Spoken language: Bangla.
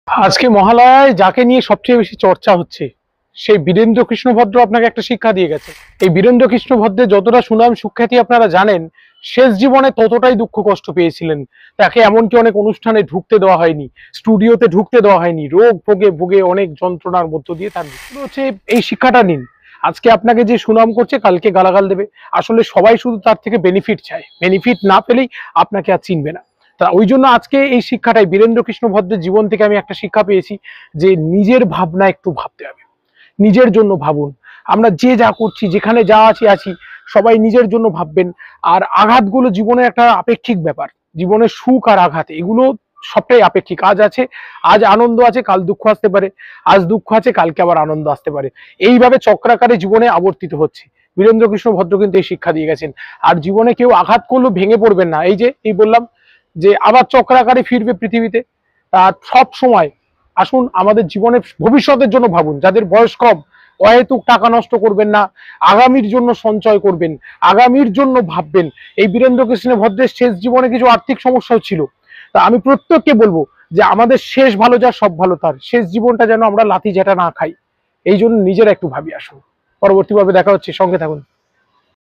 আজকে মহালয়ায় যাকে নিয়ে সবচেয়ে বেশি চর্চা হচ্ছে সেই বীরেন্দ্র কৃষ্ণ ভদ্র আপনাকে একটা শিক্ষা দিয়ে গেছে। এই বীরেন্দ্র কৃষ্ণ ভদ্রের যতটা সুনাম সুখ্যাতি আপনারা জানেন, শেষ জীবনে ততটাই দুঃখ কষ্ট পেয়েছিলেন। তাকে এমনকি অনেক অনুষ্ঠানে ঢুকতে দেওয়া হয়নি, স্টুডিওতে ঢুকতে দেওয়া হয়নি, রোগ ভোগে ভোগে অনেক যন্ত্রণার মধ্য দিয়ে তার মৃত্যু হচ্ছে। এই শিক্ষাটা নিন। আজকে আপনাকে যে সুনাম করছে কালকে গালাগাল দেবে। আসলে সবাই শুধু তার থেকে বেনিফিট চায়, বেনিফিট না পেলেই আপনাকে আর চিনবে না। তা ওই জন্য আজকে এই শিক্ষাটাই বীরেন্দ্র কৃষ্ণ ভদ্রের জীবন থেকে আমি একটা শিক্ষা পেয়েছি যে নিজের ভাবনা একটু ভাবতে হবে, নিজের জন্য ভাবুন। আমরা যে যা করছি, যেখানে যা আছি সবাই নিজের জন্য ভাববেন। আর আঘাতগুলো জীবনের একটা আপেক্ষিক ব্যাপার। জীবনের সুখ আর আঘাত এগুলো সবটাই আপেক্ষিক। আজ আছে, আজ আনন্দ আছে, কাল দুঃখ আসতে পারে। আজ দুঃখ আছে, কালকে আবার আনন্দ আসতে পারে। এইভাবে চক্রাকারে জীবনে আবর্তিত হচ্ছে। বীরেন্দ্র কৃষ্ণ ভদ্র কিন্তু এই শিক্ষা দিয়ে গেছেন। আর জীবনে কেউ আঘাত করলেও ভেঙে পড়বেন না। এই বললাম যে আবার চক্রাকারে ফিরবে পৃথিবীতে। সব সময় আসুন আমাদের জীবনের ভবিষ্যতের জন্য ভাবুন। যাদের বয়স কম, অহেতুক টাকা নষ্ট করবেন না, আগামীর জন্য সঞ্চয় করবেন, আগামীর জন্য ভাববেন। এই বীরেন্দ্র কৃষ্ণ ভদ্রের শেষ জীবনে কিছু আর্থিক সমস্যাও ছিল। তা আমি প্রত্যেককে বলবো যে আমাদের শেষ ভালো যার সব ভালো তার, শেষ জীবনটা যেন আমরা লাথি ঝাঁটা না খাই। এই জন্য নিজেরা একটু ভাবি। আসুন, পরবর্তীভাবে দেখা হচ্ছে, সঙ্গে থাকুন।